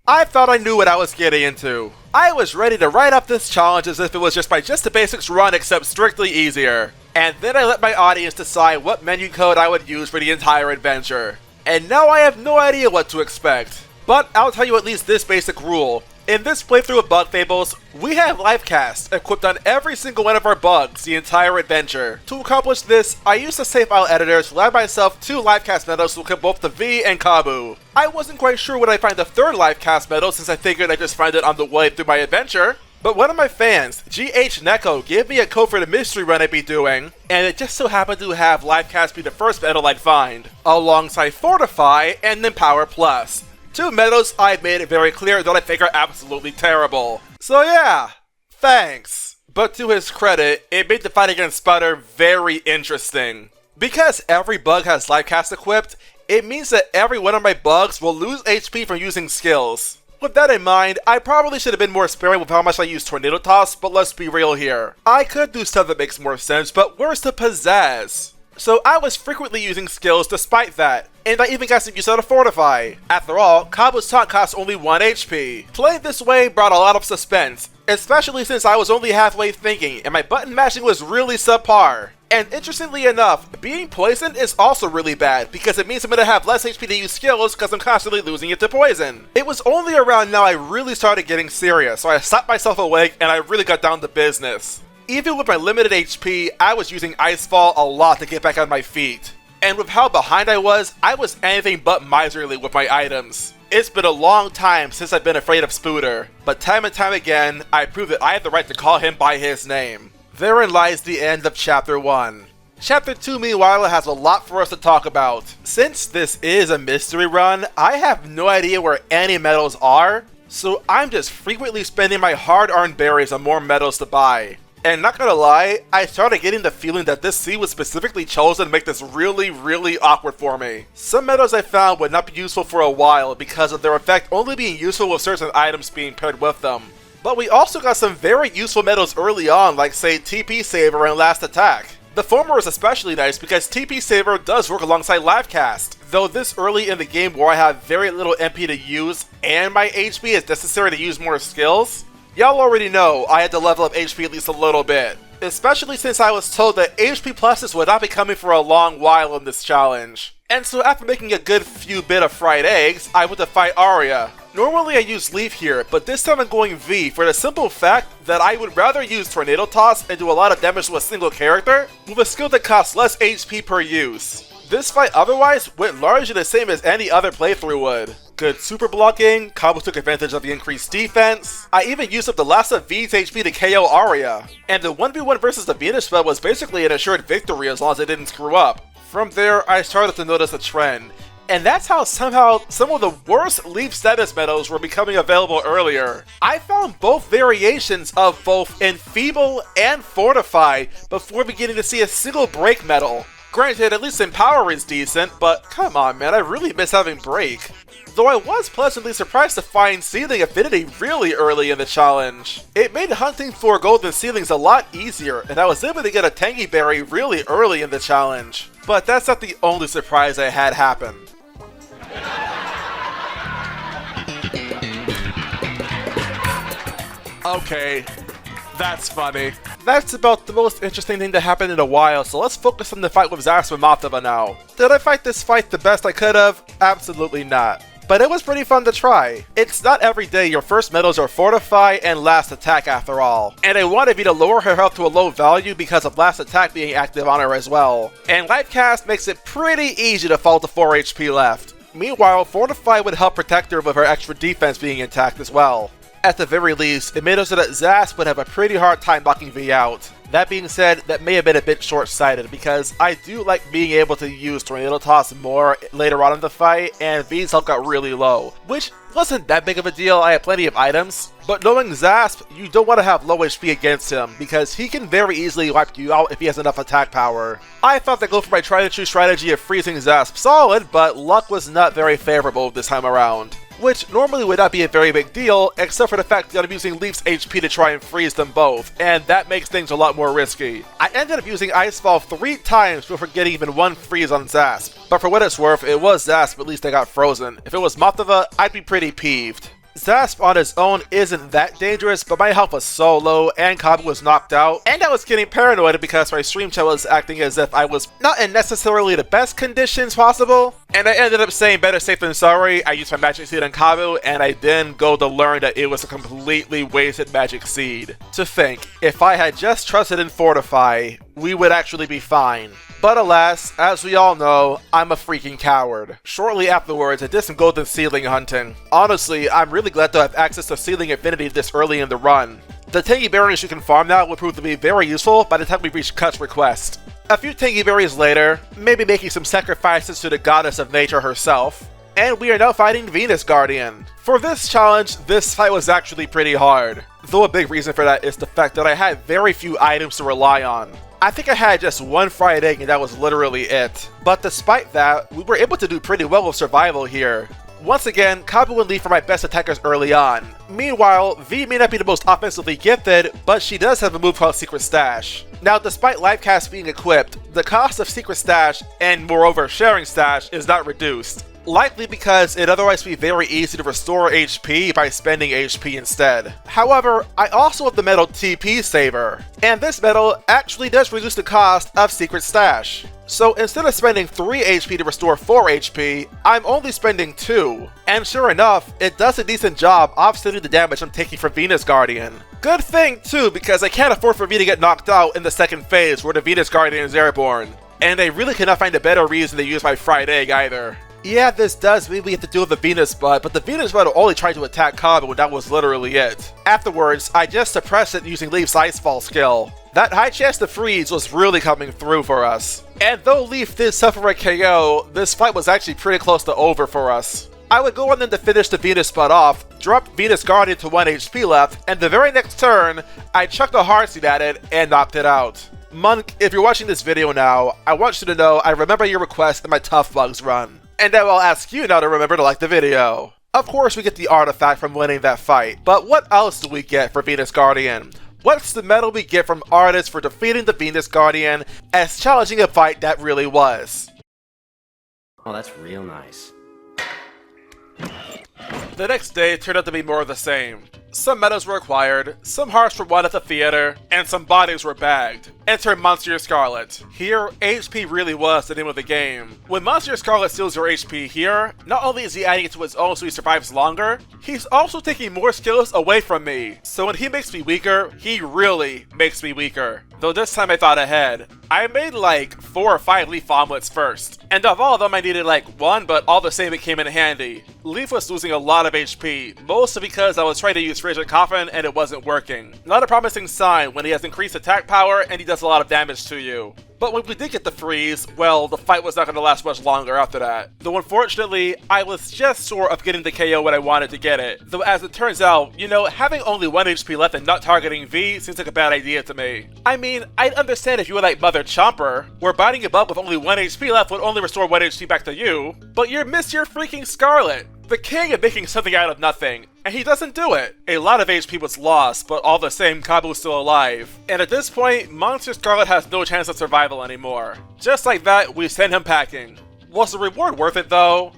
I thought I knew what I was getting into. I was ready to write up this challenge as if it was just my Just the Basics run except strictly easier. And then I let my audience decide what menu code I would use for the entire adventure. And now I have no idea what to expect. But I'll tell you at least this basic rule. In this playthrough of Bug Fables, we have Livecast equipped on every single one of our bugs the entire adventure. To accomplish this, I used the save file editor to add myself 2 Livecast medals to equip both the V and Kabu. I wasn't quite sure when I'd find the 3rd Livecast medal since I figured I'd just find it on the way through my adventure. But one of my fans, GH Neko, gave me a code for the mystery run I'd be doing, and it just so happened to have Livecast be the first medal I'd find, alongside Fortify and Empower Plus. 2 medals I've made it very clear that I think are absolutely terrible. So yeah, thanks. But to his credit, it made the fight against Sputter very interesting. Because every bug has Livecast equipped, it means that every one of my bugs will lose HP from using skills. With that in mind, I probably should have been more sparing with how much I use Tornado Toss, but let's be real here. I could do stuff that makes more sense, but where's the pizzazz? So I was frequently using skills despite that, and I even got some use out of Fortify. After all, Kabu's taunt costs only 1 HP. Playing this way brought a lot of suspense, especially since I was only halfway thinking and my button mashing was really subpar. And interestingly enough, being poisoned is also really bad because it means I'm going to have less HP to use skills because I'm constantly losing it to poison. It was only around now I really started getting serious, so I slapped myself awake and I really got down to business. Even with my limited HP, I was using Icefall a lot to get back on my feet. And with how behind I was anything but miserly with my items. It's been a long time since I've been afraid of Spooter, but time and time again, I proved that I have the right to call him by his name. Therein lies the end of Chapter 1. Chapter 2 meanwhile has a lot for us to talk about. Since this is a mystery run, I have no idea where any medals are, so I'm just frequently spending my hard-earned berries on more medals to buy. And not gonna lie, I started getting the feeling that this sea was specifically chosen to make this really awkward for me. Some medals I found would not be useful for a while because of their effect only being useful with certain items being paired with them. But we also got some very useful medals early on, like say TP Saver and Last Attack. The former is especially nice because TP Saver does work alongside Livecast, though this early in the game where I have very little MP to use and my HP is necessary to use more skills, y'all already know I had to level up HP at least a little bit, especially since I was told that HP pluses would not be coming for a long while in this challenge. And so after making a good few bit of fried eggs, I went to fight Arya. Normally I use Leaf here, but this time I'm going V for the simple fact that I would rather use Tornado Toss and do a lot of damage to a single character with a skill that costs less HP per use. This fight otherwise went largely the same as any other playthrough would. Good super blocking, Kabu took advantage of the increased defense, I even used up the last of V's HP to KO Arya, and the 1v1 versus the Venus spell was basically an assured victory as long as it didn't screw up. From there, I started to notice a trend, and that's how somehow some of the worst Leaf status medals were becoming available earlier. I found both variations of both Enfeeble and Fortify before beginning to see a single Break medal. Granted, at least Empower is decent, but come on man, I really miss having Break. Though I was pleasantly surprised to find Sealing Affinity really early in the challenge. It made hunting for golden ceilings a lot easier, and I was able to get a Tangy Berry really early in the challenge. But that's not the only surprise I had happen. Okay, that's funny. That's about the most interesting thing that happened in a while, so let's focus on the fight with Zasp and Moth now. Did I fight this fight the best I could have? Absolutely not. But it was pretty fun to try. It's not every day your first medals are Fortify and Last Attack after all. And I wanted me to lower her health to a low value because of Last Attack being active on her as well. And Livecast makes it pretty easy to fall to 4 HP left. Meanwhile, Fortify would help protect her with her extra defense being intact as well. At the very least, it made it so that Zasp would have a pretty hard time blocking V out. That being said, that may have been a bit short-sighted because I do like being able to use Tornado Toss more later on in the fight, and V's health got really low, which wasn't that big of a deal. I had plenty of items, but knowing Zasp, you don't want to have low HP against him because he can very easily wipe you out if he has enough attack power. I thought to go for my tried and true strategy of freezing Zasp solid, but luck was not very favorable this time around. Which normally would not be a very big deal, except for the fact that I'm using Leaf's HP to try and freeze them both, and that makes things a lot more risky. I ended up using Icefall 3 times before getting even 1 freeze on Zasp, but for what it's worth, it was Zasp, at least I got frozen. If it was Moth, I'd be pretty peeved. Zasp on his own isn't that dangerous, but my health was so low and Kabu was knocked out, and I was getting paranoid because my stream chat was acting as if I was not in necessarily the best conditions possible, and I ended up saying better safe than sorry. I used my magic seed on Kabu, and I then go to learn that it was a completely wasted magic seed. To think, if I had just trusted in Fortify, we would actually be fine. But alas, as we all know, I'm a freaking coward. Shortly afterwards, I did some golden seedling hunting. Honestly, I'm really glad to have access to seedling affinity this early in the run. The tangy berries you can farm now will prove to be very useful by the time we reach Cut's request. A few tangy berries later, maybe making some sacrifices to the goddess of nature herself, and we are now fighting Venus Guardian. For this challenge, this fight was actually pretty hard, though a big reason for that is the fact that I had very few items to rely on. I think I had just one fried egg and that was literally it. But despite that, we were able to do pretty well with survival here. Once again, Kabu and Leaf are my best attackers early on. Meanwhile, V may not be the most offensively gifted, but she does have a move called Secret Stash. Now, despite Lifecast being equipped, the cost of Secret Stash, and moreover Sharing Stash, is not reduced. Likely because it'd otherwise be very easy to restore HP by spending HP instead. However, I also have the metal TP Saver, and this metal actually does reduce the cost of Secret Stash. So instead of spending 3 HP to restore 4 HP, I'm only spending 2. And sure enough, it does a decent job offsetting the damage I'm taking from Venus Guardian. Good thing too, because I can't afford for V to get knocked out in the second phase where the Venus Guardian is airborne. And I really cannot find a better reason to use my fried egg either. Yeah, this does mean we have to deal with the Venus Bud, but the Venus Bud only tried to attack Kabu and that was literally it. Afterwards, I just suppressed it using Leaf's Icefall skill. That high chance to freeze was really coming through for us. And though Leaf did suffer a KO, this fight was actually pretty close to over for us. I would go on then to finish the Venus Bud off, drop Venus Guardian to 1 HP left, and the very next turn, I chucked a Heartseed at it and knocked it out. Monk, if you're watching this video now, I want you to know I remember your request in my Tough Bugs run. And I will ask you now to remember to like the video. Of course we get the artifact from winning that fight, but what else do we get for Venus Guardian? What's the medal we get from Artist for defeating the Venus Guardian as challenging a fight that really was? Oh, that's real nice. The next day turned out to be more of the same. Some medals were acquired, some hearts were won at the theater, and some bodies were bagged. Enter Monsieur Scarlet. Here, HP really was the name of the game. When Monsieur Scarlet steals your HP here, not only is he adding it to his own so he survives longer, he's also taking more skills away from me. So when he makes me weaker, he really makes me weaker. Though this time I thought ahead. I made like 4 or 5 Leaf omelets first, and of all of them I needed like 1, but all the same it came in handy. Leaf was losing a lot of HP, mostly because I was trying to use Frigid Coffin and it wasn't working. Not a promising sign when he has increased attack power and he does a lot of damage to you. But when we did get the freeze, well, the fight was not going to last much longer after that. Though unfortunately, I was just short of getting the KO when I wanted to get it. Though as it turns out, you know, having only 1 HP left and not targeting V seems like a bad idea to me. I mean, I'd understand if you were like Mother Chomper, where biting a bug with only 1 HP left would only restore 1 HP back to you, but you're Monsieur freaking Scarlet, the king of making something out of nothing, and he doesn't do it. A lot of HP was lost, but all the same, Kabu's still alive. And at this point, Monsieur Scarlet has no chance of survival anymore. Just like that, we send him packing. Was the reward worth it though?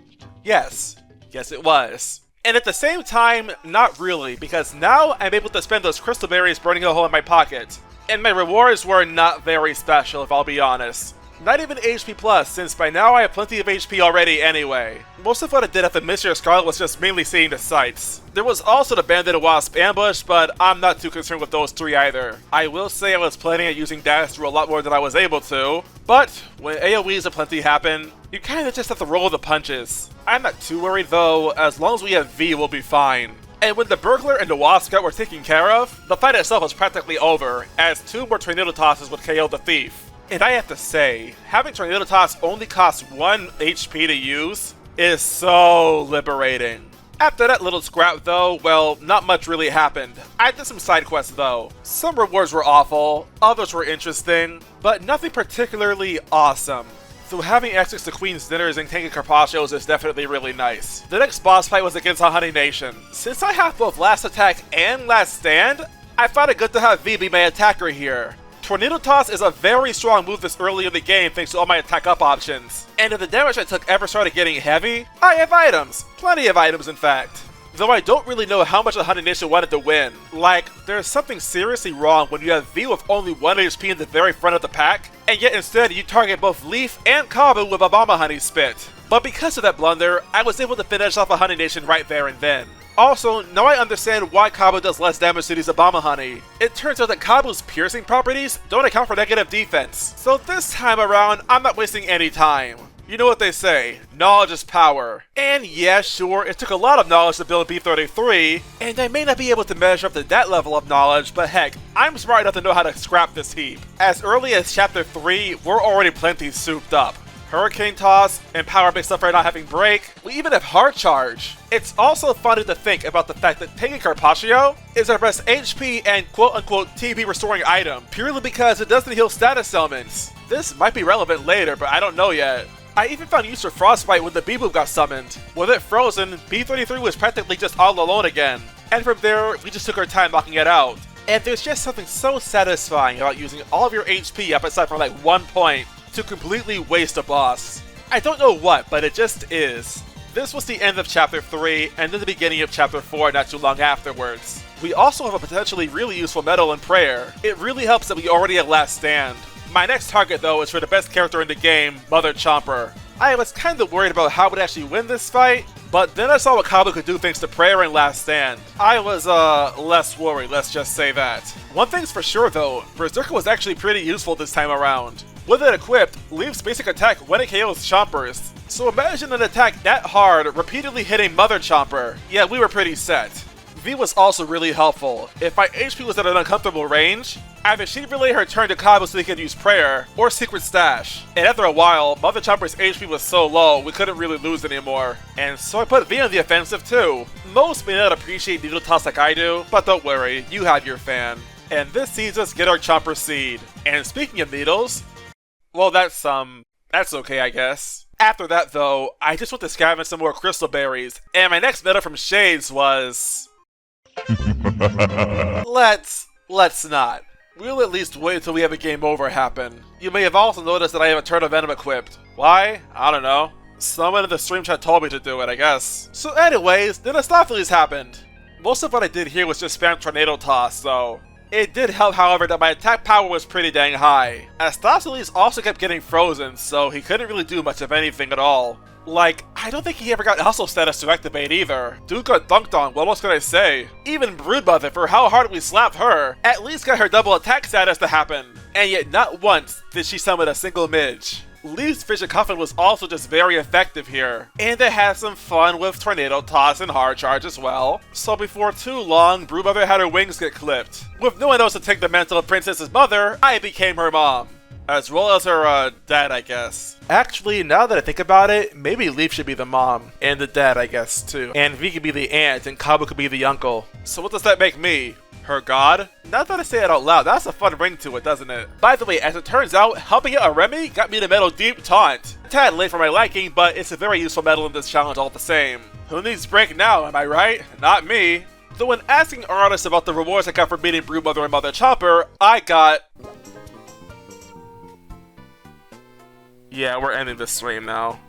Yes. Yes it was. And at the same time, not really, because now I'm able to spend those crystal berries burning a hole in my pocket. And my rewards were not very special if I'll be honest. Not even HP plus, since by now I have plenty of HP already anyway. Most of what I did after Monsieur Scarlet was just mainly seeing the sights. There was also the Bandit and Wasp ambush, but I'm not too concerned with those 3 either. I will say I was planning on using dash through a lot more than I was able to, but when AoEs aplenty happen, you kinda just have to roll the punches. I'm not too worried though, as long as we have V we'll be fine. And when the Burglar and the Wasp Scout were taken care of, the fight itself was practically over, as 2 more Tornado Tosses would KO the Thief. And I have to say, having Tornado Toss only costs 1 HP to use is so liberating. After that little scrap though, well, not much really happened. I did some side quests though. Some rewards were awful, others were interesting, but nothing particularly awesome. So having access to Queen's Dinners and Tanky Carpaccios is definitely really nice. The next boss fight was against Honey Nation. Since I have both Last Attack and Last Stand, I found it good to have V be my attacker here. Tornado Toss is a very strong move this early in the game thanks to all my attack up options. And if the damage I took ever started getting heavy, I have items. Plenty of items in fact. though I don't really know how much the Honey Nation wanted to win. Like, there's something seriously wrong when you have V with only 1 HP in the very front of the pack, and yet instead you target both Leaf and Kabu with a Mama Honey Spit. But because of that blunder, I was able to finish off a Honey Nation right there and then. Also, now I understand why Kabu does less damage to these Obama Honey. It turns out that Kabu's piercing properties don't account for negative defense. So this time around, I'm not wasting any time. You know what they say, knowledge is power. And yeah, sure, it took a lot of knowledge to build B33, and I may not be able to measure up to that level of knowledge, but heck, I'm smart enough to know how to scrap this heap. As early as chapter 3, we're already plenty souped up. Hurricane Toss, Empower based stuff right now having Break, we even have Hard Charge. It's also funny to think about the fact that taking Carpaccio is our best HP and quote-unquote TP restoring item, purely because it doesn't heal status elements. This might be relevant later, but I don't know yet. I even found use for Frostbite when the B-Move got summoned. With it frozen, B33 was practically just all alone again. And from there, we just took our time knocking it out. And there's just something so satisfying about using all of your HP up aside from like 1 point to completely waste a boss. I don't know what, but it just is. This was the end of chapter 3, and then the beginning of chapter 4 not too long afterwards. We also have a potentially really useful medal in Prayer. It really helps that we already have Last Stand. My next target though is for the best character in the game, Mother Chomper. I was kinda worried about how we'd actually win this fight, but then I saw what Kabu could do thanks to Prayer and Last Stand. I was less worried, let's just say that. One thing's for sure though, Berserker was actually pretty useful this time around. With it equipped, Leaf's basic attack when it KOs Chompers. So imagine an attack that hard, repeatedly hitting Mother Chomper. Yeah, we were pretty set. V was also really helpful. If my HP was at an uncomfortable range, either she'd relay her turn to Kabu so he could use Prayer, or Secret Stash. And after a while, Mother Chomper's HP was so low, we couldn't really lose anymore. And so I put V on the offensive too. Most may not appreciate Needle Toss like I do, but don't worry, you have your fan. And this sees us get our Chomper Seed. And speaking of needles, well that's okay I guess. After that though, I just went to scavenge some more crystal berries, and my next meta from Shades was... Let's not. We'll at least wait until we have a game over happen. You may have also noticed that I have a Turn of Venom equipped. Why? I don't know. Someone in the stream chat told me to do it, I guess. So anyways, then Astophiles happened. Most of what I did here was just spam Tornado Toss, so... It did help, however, that my attack power was pretty dang high. Astophiles also kept getting frozen, so he couldn't really do much of anything at all. Like, I don't think he ever got Hustle status to activate either. Dude got dunked on, what else can I say? Even Broodmother, for how hard we slapped her, at least got her double attack status to happen. And yet not once did she summon a single midge. Leaf's Fissure Coffin was also just very effective here, and it had some fun with Tornado Toss and Hard Charge as well. So before too long, Broodmother had her wings get clipped. With no one else to take the mantle of Princess's mother, I became her mom. As well as her, dad, I guess. Actually, now that I think about it, maybe Leaf should be the mom. And the dad, I guess, too. And V could be the aunt, and Kabu could be the uncle. So what does that make me? Her god? Now that I say it out loud, that's a fun ring to it, doesn't it? By the way, as it turns out, helping out a Remy got me the medal Deep Taunt. A tad late for my liking, but it's a very useful medal in this challenge all the same. Who needs break now, am I right? Not me. Though when asking artists about the rewards I got for beating Broodmother and Mother Chomper, I got... Yeah, we're ending this stream now.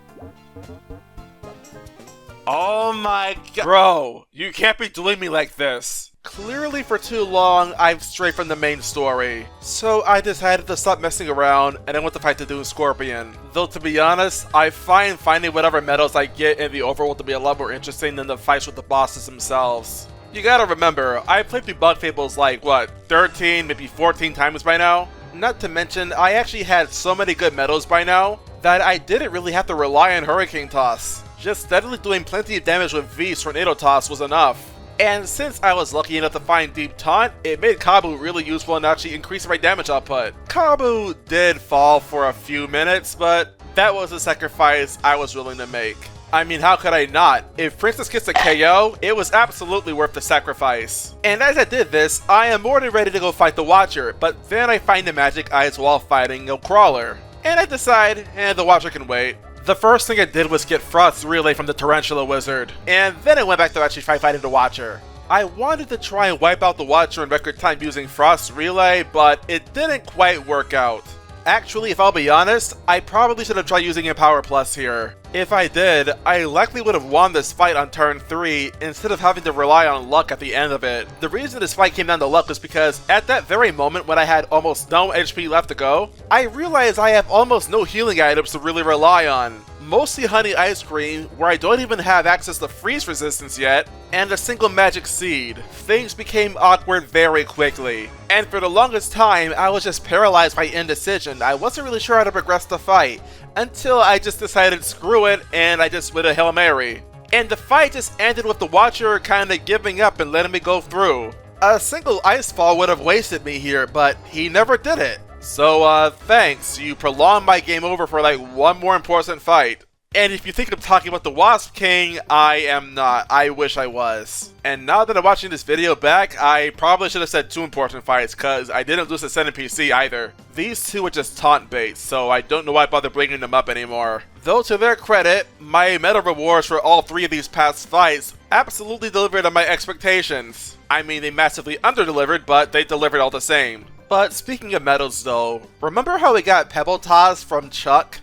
Oh my god. Bro, you can't be doing me like this. Clearly for too long, I've strayed from the main story. So I decided to stop messing around and I went to fight the Doom Scorpion. Though to be honest, I find finding whatever medals I get in the overworld to be a lot more interesting than the fights with the bosses themselves. You gotta remember, I've played through Bug Fables like, what, 13, maybe 14 times by now? Not to mention, I actually had so many good medals by now that I didn't really have to rely on Hurricane Toss. Just steadily doing plenty of damage with V's Tornado Toss was enough. And since I was lucky enough to find Deep Taunt, it made Kabu really useful in actually increasing my damage output. Kabu did fall for a few minutes, but that was a sacrifice I was willing to make. I mean, how could I not? If Princess gets a KO, it was absolutely worth the sacrifice. And as I did this, I am more than ready to go fight the Watcher, but then I find the magic eyes while fighting a Crawler. And I decide, the Watcher can wait. The first thing I did was get Frost's Relay from the Tarantula Wizard, and then I went back to actually try fighting the Watcher. I wanted to try and wipe out the Watcher in record time using Frost's Relay, but it didn't quite work out. Actually, if I'll be honest, I probably should have tried using Empower Plus here. If I did, I likely would have won this fight on turn 3 instead of having to rely on luck at the end of it. The reason this fight came down to luck was because at that very moment when I had almost no HP left to go, I realized I have almost no healing items to really rely on. Mostly honey ice cream, where I don't even have access to freeze resistance yet, and a single magic seed. Things became awkward very quickly. And for the longest time, I was just paralyzed by indecision. I wasn't really sure how to progress the fight, until I just decided screw it, and I just went a Hail Mary. And the fight just ended with the Watcher kinda giving up and letting me go through. A single ice fall would have wasted me here, but he never did it. So, thanks. You prolonged my game over for like one more important fight. And if you think I'm talking about the Wasp King, I am not. I wish I was. And now that I'm watching this video back, I probably should have said 2 important fights, cause I didn't lose a Sen NPC either. These 2 were just taunt baits, so I don't know why I bother bringing them up anymore. Though to their credit, my medal rewards for all 3 of these past fights absolutely delivered on my expectations. I mean, they massively underdelivered, but they delivered all the same. But speaking of medals though, remember how we got Pebble Toss from Chuck?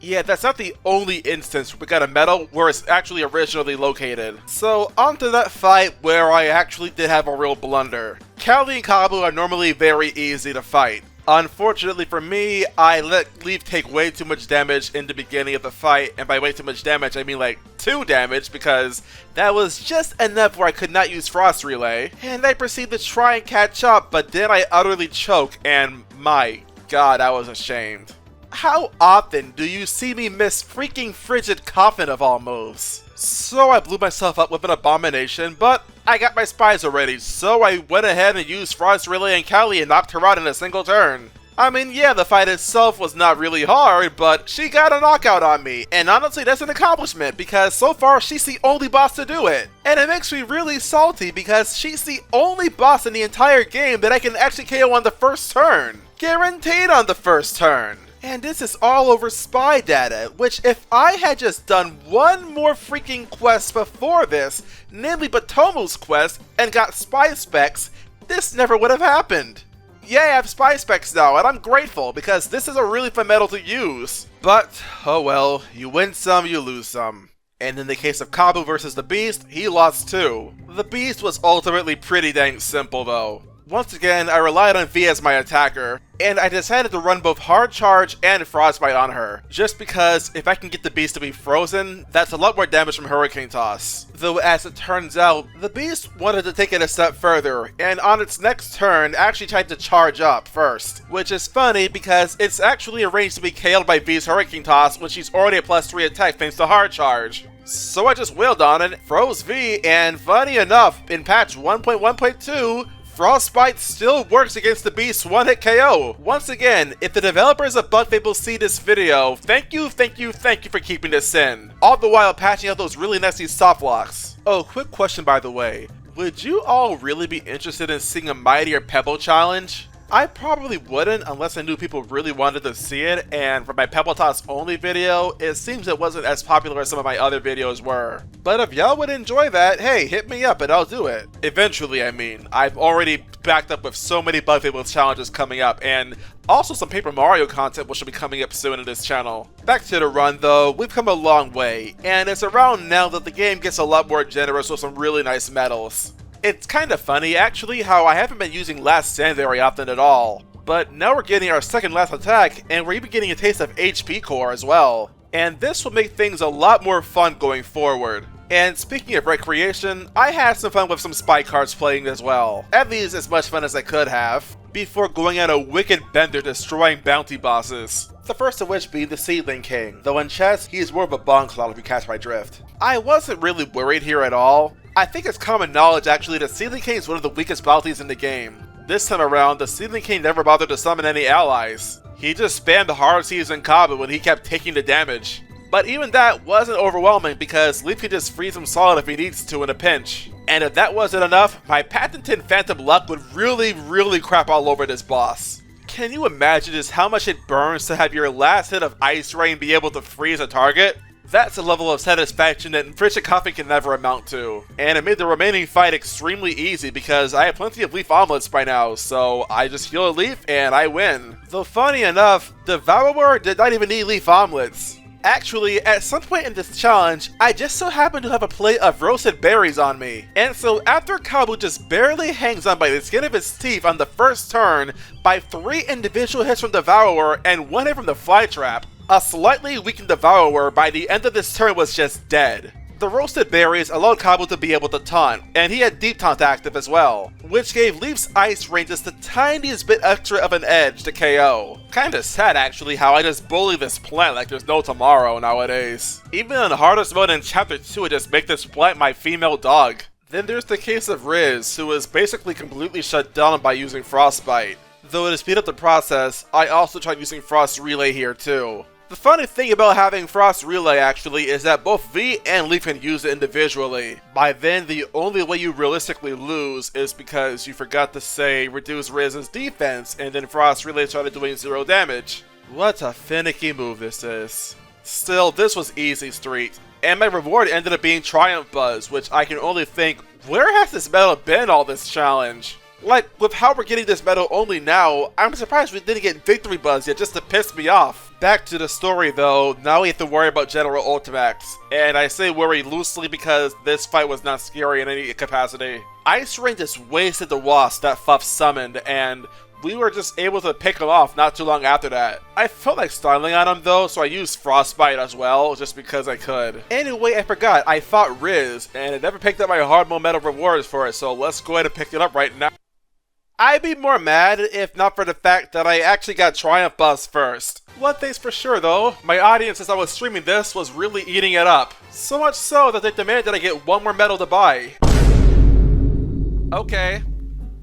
Yeah, that's not the only instance where we got a medal where it's actually originally located. So, onto that fight where I actually did have a real blunder. Callie and Kabu are normally very easy to fight. Unfortunately for me, I let Leaf take way too much damage in the beginning of the fight, and by way too much damage I mean like 2 damage, because that was just enough where I could not use Frost Relay. And I proceeded to try and catch up, but then I utterly choke, and my god, I was ashamed. How often do you see me miss freaking Frigid Coffin of all moves? So I blew myself up with an Abomination, but I got my spies already, so I went ahead and used Frost Relay and Callie and knocked her out in a single turn. I mean, yeah, the fight itself was not really hard, but she got a knockout on me, and honestly that's an accomplishment, because so far she's the only boss to do it. And it makes me really salty, because she's the only boss in the entire game that I can actually KO on the first turn. Guaranteed on the first turn. And this is all over spy data, which if I had just done one more freaking quest before this, namely Batomu's quest, and got spy specs, this never would have happened. Yeah, I have spy specs now, and I'm grateful, because this is a really fun medal to use. But, oh well, you win some, you lose some. And in the case of Kabu versus the Beast, he lost too. The Beast was ultimately pretty dang simple though. Once again, I relied on V as my attacker, and I decided to run both Hard Charge and Frostbite on her, just because if I can get the Beast to be frozen, that's a lot more damage from Hurricane Toss. Though as it turns out, the Beast wanted to take it a step further, and on its next turn actually tried to charge up first. Which is funny because it's actually arranged to be KO'd by V's Hurricane Toss when she's already a +3 attack thanks to Hard Charge. So I just wailed on it, froze V, and funny enough, in patch 1.1.2, Frostbite still works against the Beast's one-hit KO. Once again, if the developers of Bug Fables see this video, thank you for keeping this in. All the while patching out those really nasty soft locks. Oh, quick question by the way. Would you all really be interested in seeing a Mightier Pebble challenge? I probably wouldn't unless I knew people really wanted to see it, and for my Pebble Toss only video, it seems it wasn't as popular as some of my other videos were. But if y'all would enjoy that, hey, hit me up and I'll do it. Eventually, I mean. I've already backed up with so many Bug Fables challenges coming up, and also some Paper Mario content which will be coming up soon in this channel. Back to the run though, we've come a long way, and it's around now that the game gets a lot more generous with some really nice medals. It's kind of funny actually how I haven't been using Last Stand very often at all, but now we're getting our second last attack and we're even getting a taste of HP core as well. And this will make things a lot more fun going forward. And speaking of recreation, I had some fun with some spy cards playing as well. At least as much fun as I could have, before going on a wicked bender destroying bounty bosses. The first of which being the Seedling King, though in chess, he is more of a bone cloud if you catch my drift. I wasn't really worried here at all. I think it's common knowledge actually that Seedling King is one of the weakest bounties in the game. This time around, the Seedling King never bothered to summon any allies. He just spammed the hard seas and Kabu when he kept taking the damage. But even that wasn't overwhelming because Leaf can just freeze him solid if he needs to in a pinch. And if that wasn't enough, my patented Phantom Luck would really crap all over this boss. Can you imagine just how much it burns to have your last hit of Ice Rain be able to freeze a target? That's a level of satisfaction that frigid coffee can never amount to. And it made the remaining fight extremely easy because I have plenty of leaf omelets by now, so I just heal a leaf and I win. Though funny enough, Devourer did not even need leaf omelets. Actually, at some point in this challenge, I just so happened to have a plate of roasted berries on me. And so after Kabu just barely hangs on by the skin of his teeth on the first turn by 3 individual hits from Devourer and 1 hit from the fly trap, a slightly weakened Devourer by the end of this turn was just dead. The roasted berries allowed Kabu to be able to taunt, and he had deep taunt active as well, which gave Leaf's ice range just the tiniest bit extra of an edge to KO. Kinda sad actually how I just bully this plant like there's no tomorrow nowadays. Even in the hardest mode in chapter 2 I just make this plant my female dog. Then there's the case of Riz, who was basically completely shut down by using Frostbite. Though to speed up the process, I also tried using Frost Relay here too. The funny thing about having Frost Relay actually is that both V and Leaf can use it individually. By then, the only way you realistically lose is because you forgot to say reduce Riz's defense and then Frost Relay started doing 0 damage. What a finicky move this is. Still, this was easy street. And my reward ended up being Triumph Buzz, which I can only think, where has this medal been all this challenge? Like, with how we're getting this medal only now, I'm surprised we didn't get Victory Buzz yet just to piss me off. Back to the story though, now we have to worry about General Ultimax. And I say worry loosely because this fight was not scary in any capacity. Ice Rain just wasted the wasp that Fuff summoned, and we were just able to pick him off not too long after that. I felt like styling on him though, so I used Frostbite as well, just because I could. Anyway, I forgot, I fought Riz, and I never picked up my hard mode medal rewards for it, so let's go ahead and pick it up right now. I'd be more mad if not for the fact that I actually got Triumph Buzz first. One thing's for sure though, my audience as I was streaming this was really eating it up. So much so that they demanded I get one more medal to buy. Okay.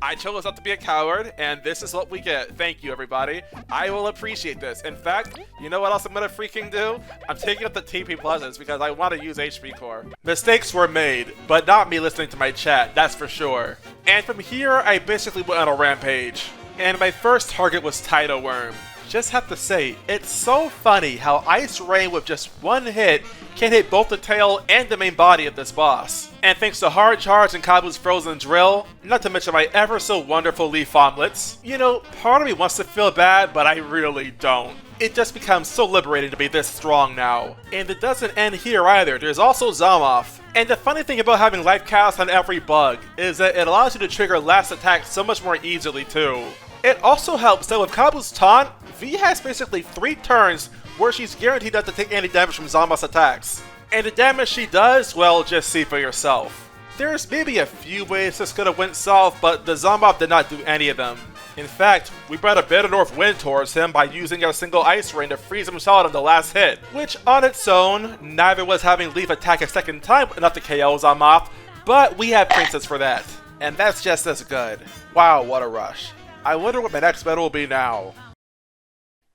I chose not to be a coward, and this is what we get. Thank you, everybody. I will appreciate this. In fact, you know what else I'm gonna freaking do? I'm taking up the TP Pluses because I want to use HP Core. Mistakes were made, but not me listening to my chat, that's for sure. And from here, I basically went on a rampage. And my first target was Tidal Worm. Just have to say, it's so funny how Ice Rain with just one hit can hit both the tail and the main body of this boss. And thanks to Hard Charge and Kabu's Frozen Drill, not to mention my ever so wonderful leaf omelets, you know, part of me wants to feel bad, but I really don't. It just becomes so liberating to be this strong now. And it doesn't end here either, there's also Zamoth. And the funny thing about having life cast on every bug is that it allows you to trigger last attack so much more easily too. It also helps that with Kabu's taunt, V has basically 3 turns where she's guaranteed not to take any damage from Zamoth's attacks. And the damage she does, well, just see for yourself. There's maybe a few ways this could have went south, but the Zamoth did not do any of them. In fact, we brought a Bitter North Wind towards him by using a single Ice Rain to freeze him solid on the last hit, which on its own, neither was having Leaf attack a second time enough to KO Zamoth, but we have Princess for that. And that's just as good. Wow, what a rush. I wonder what my next medal will be now.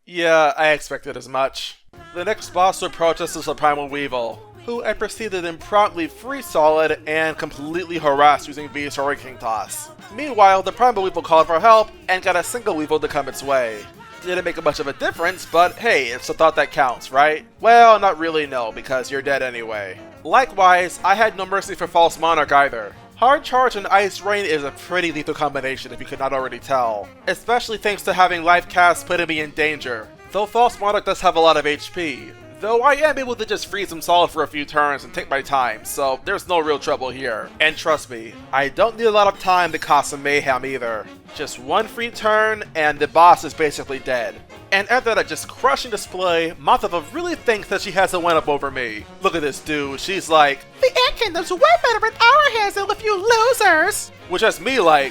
Yeah, I expected as much. The next boss to approach us is the Primal Weevil, who I proceeded in promptly free solid and completely harassed using V's Hurricane Toss. Meanwhile, the Primal Weevil called for help and got a single Weevil to come its way. Didn't make much of a difference, but hey, it's the thought that counts, right? Well, not really no, because you're dead anyway. Likewise, I had no mercy for False Monarch either. Hard Charge and Ice Rain is a pretty lethal combination if you could not already tell, especially thanks to having Life Cast putting me in danger, though False Monarch does have a lot of HP, though I am able to just freeze him solid for a few turns and take my time, so there's no real trouble here. And trust me, I don't need a lot of time to cause some mayhem either. Just one free turn and the boss is basically dead. And after that just crushing display, Mothova really thinks that she has a win up over me. Look at this dude, she's like, "The Ant Kingdom's way better in our hands than with you losers!" Which has me like,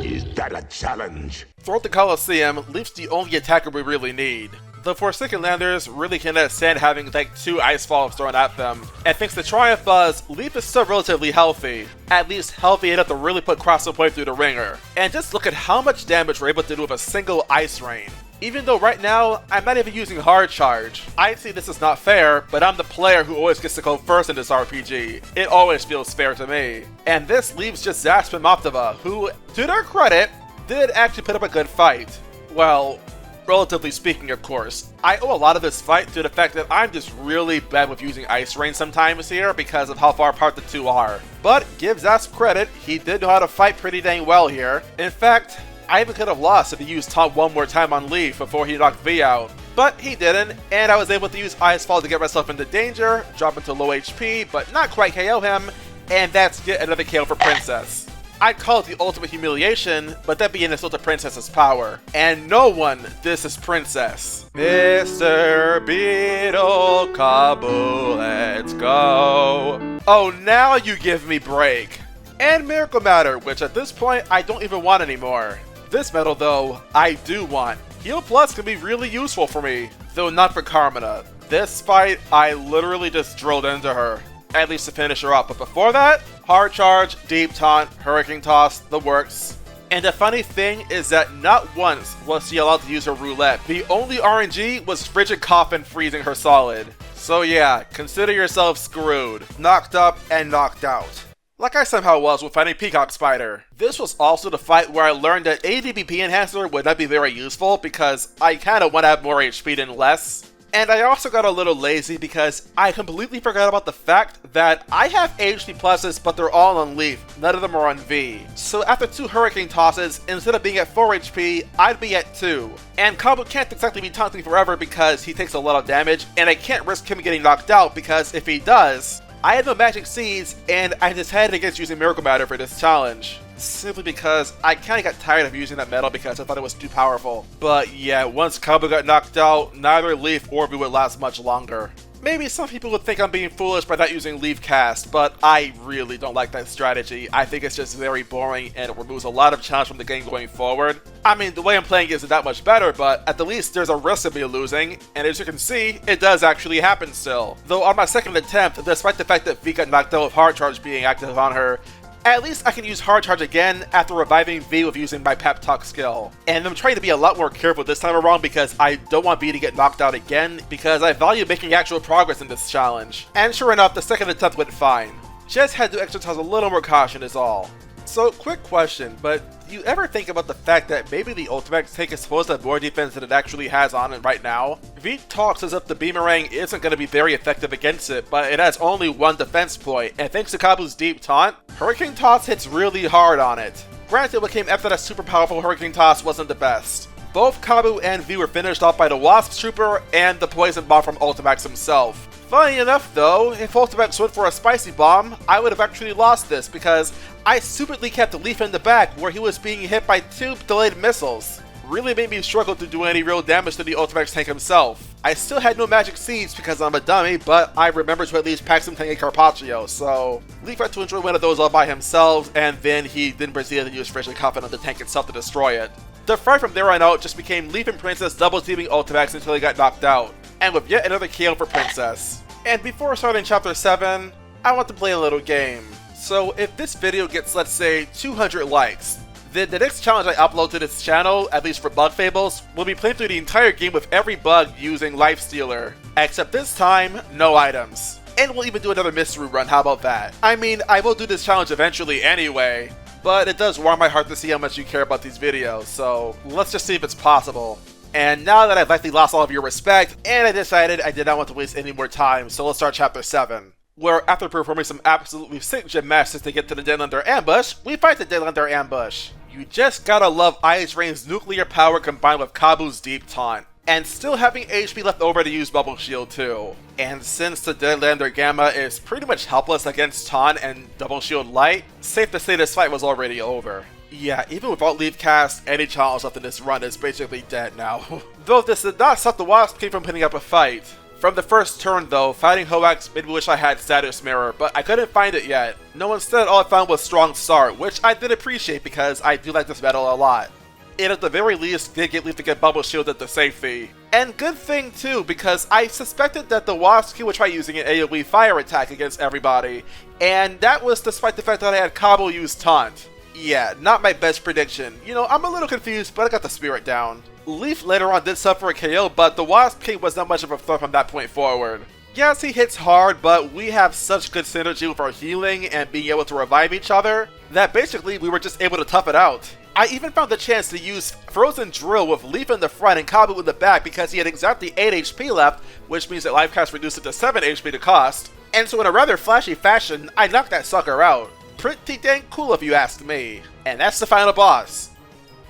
is that a challenge? throughout the Coliseum, Leaf's the only attacker we really need. The Forsaken Landers really cannot stand having like 2 ice falls thrown at them, and thanks to Triumph Buzz, Leaf is still relatively healthy. At least healthy enough to really put Crossbow Point through the ringer. And just look at how much damage we're able to do with a single Ice Rain. Even though right now, I'm not even using Hard Charge. I see this is not fair, but I'm the player who always gets to go first in this RPG. It always feels fair to me. And this leaves just Zasp and Mothova, who, to their credit, did actually put up a good fight. Well, Relatively speaking, of course. I owe a lot of this fight to the fact that I'm just really bad with using Ice Rain sometimes here because of how far apart the two are. But give Zasp credit, he did know how to fight pretty dang well here. In fact, I even could have lost if he used Taunt one more time on Leaf before he knocked V out. But he didn't, and I was able to use Ice Fall to get myself into danger, drop into low HP, but not quite KO him, and that's yet another KO for Princess. I'd call it the ultimate humiliation, but that'd be an insult to Princess's power. And no one disses Princess. Mr. Beetle Kabu, let's go. Oh, now you give me break. And Miracle Matter, which at this point I don't even want anymore. This medal though, I do want. Heal Plus can be really useful for me, though not for Carmina. This fight, I literally just drilled into her. At least to finish her up, but before that, Hard Charge, Deep Taunt, Hurricane Toss, the works. And the funny thing is that not once was she allowed to use her roulette. The only RNG was Frigid Coffin freezing her solid. So yeah, consider yourself screwed. Knocked up and knocked out. Like I somehow was with fighting Peacock Spider. This was also the fight where I learned that ADBP Enhancer would not be very useful because I kinda want to have more HP than less. And I also got a little lazy because I completely forgot about the fact that I have HP pluses, but they're all on Leaf. None of them are on V. So after 2 Hurricane Tosses, instead of being at 4 HP, I'd be at 2. And Kabu can't exactly be taunting forever because he takes a lot of damage, and I can't risk him getting knocked out because if he does, I had no Magic Seeds, and I decided against using Miracle Matter for this challenge. Simply because I kinda got tired of using that medal because I thought it was too powerful. But yeah, once Kabu got knocked out, neither Leaf or V would last much longer. Maybe some people would think I'm being foolish by not using Leaf Cast, but I really don't like that strategy. I think it's just very boring and it removes a lot of challenge from the game going forward. I mean, the way I'm playing isn't that much better, but at the least there's a risk of me losing, and as you can see, it does actually happen still. Though on my second attempt, despite the fact that V got knocked out with Hard Charge being active on her, at least I can use Hard Charge again after reviving V with using my Pep Talk skill. And I'm trying to be a lot more careful this time around because I don't want V to get knocked out again because I value making actual progress in this challenge. And sure enough, the second attempt went fine. Just had to exercise a little more caution is all. So, quick question, but do you ever think about the fact that maybe the Ultimax tank is supposed to have more defense than it actually has on it right now? V talks as if the Beamerang isn't going to be very effective against it, but it has only 1 defense point, and thanks to Kabu's Deep Taunt, Hurricane Toss hits really hard on it. Granted, what came after that super powerful Hurricane Toss wasn't the best. Both Kabu and V were finished off by the Wasp Trooper and the Poison Bomb from Ultimax himself. Funny enough though, if Ultimax went for a Spicy Bomb, I would have actually lost this because I stupidly kept Leaf in the back where he was being hit by 2 delayed missiles. Really made me struggle to do any real damage to the Ultimax tank himself. I still had no Magic Seeds because I'm a dummy, but I remember to at least pack some Tangy Carpaccio, so Leaf had to enjoy one of those all by himself, and then he didn't proceed to use Frigid Coffin on the tank itself to destroy it. The fight from there on out just became Leaf and Princess double teaming Ultimax until he got knocked out, and with yet another KO for Princess. And before starting Chapter 7, I want to play a little game. So if this video gets, let's say, 200 likes, then the next challenge I upload to this channel, at least for Bug Fables, will be playing through the entire game with every bug using Lifestealer. Except this time, no items. And we'll even do another mystery run, how about that? I mean, I will do this challenge eventually anyway, but it does warm my heart to see how much you care about these videos, so let's just see if it's possible. And now that I've likely lost all of your respect, and I decided I did not want to waste any more time, so let's start Chapter 7. Where after performing some absolutely sick gymnastics to get to the Deadlander ambush, we fight the Deadlander ambush. You just gotta love Ice Rain's nuclear power combined with Kabu's Deep Taunt. And still having HP left over to use Bubble Shield too. And since the Deadlander Gamma is pretty much helpless against Taunt and Double Shield Light, safe to say this fight was already over. Yeah, even without Leaf Cast, any challenge left in this run is basically dead now. Though this did not stop the Wasp King from putting up a fight. From the first turn though, fighting Hoax made me wish I had Status Mirror, but I couldn't find it yet. No, instead all I found was Strong Start, which I did appreciate because I do like this battle a lot. It at the very least did get Leaf to get Bubble Shielded to safety. And good thing too, because I suspected that the Wasp King would try using an AoE fire attack against everybody, and that was despite the fact that I had Kabu use Taunt. Yeah, not my best prediction. You know, I'm a little confused, but I got the spirit down. Leaf later on did suffer a KO, but the Wasp King was not much of a threat from that point forward. Yes, he hits hard, but we have such good synergy with our healing and being able to revive each other that basically we were just able to tough it out. I even found the chance to use Frozen Drill with Leaf in the front and Kabu in the back because he had exactly 8 HP left, which means that Lifecast reduced it to 7 HP to cost. And so in a rather flashy fashion, I knocked that sucker out. Pretty dang cool if you ask me. And that's the final boss.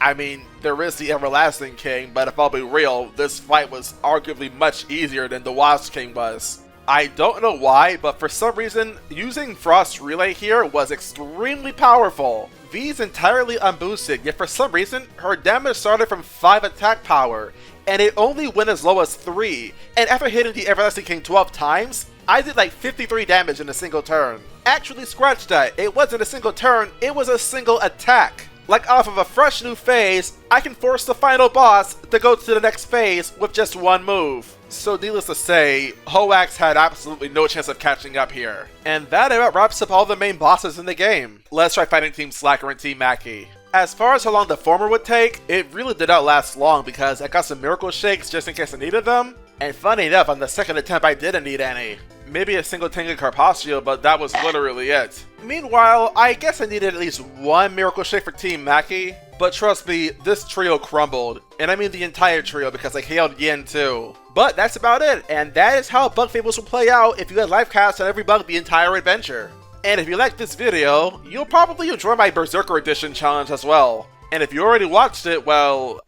I mean, there is the Everlasting King, but if I'll be real, this fight was arguably much easier than the Wasp King was. I don't know why, but for some reason, using Frost Relay here was extremely powerful. V's entirely unboosted, yet for some reason, her damage started from 5 attack power, and it only went as low as 3, and after hitting the Everlasting King 12 times, I did like 53 damage in a single turn. Actually, scratch that, it wasn't a single turn, it was a single attack. Like off of a fresh new phase, I can force the final boss to go to the next phase with just one move. So needless to say, Hoax had absolutely no chance of catching up here. And that about wraps up all the main bosses in the game. Let's try fighting Team Slacker and Team Mackie. As far as how long the former would take, it really did not last long because I got some Miracle Shakes just in case I needed them. And funny enough, on the second attempt I didn't need any. Maybe a single Tenga Carpaccio, but that was literally it. Meanwhile, I guess I needed at least one Miracle Shake for Team Mackie, but trust me, this trio crumbled. And I mean the entire trio because I KO'd Yin too. But that's about it, and that is how Bug Fables will play out if you had live cast on every bug the entire adventure. And if you liked this video, you'll probably enjoy my Berserker Edition challenge as well. And if you already watched it, well,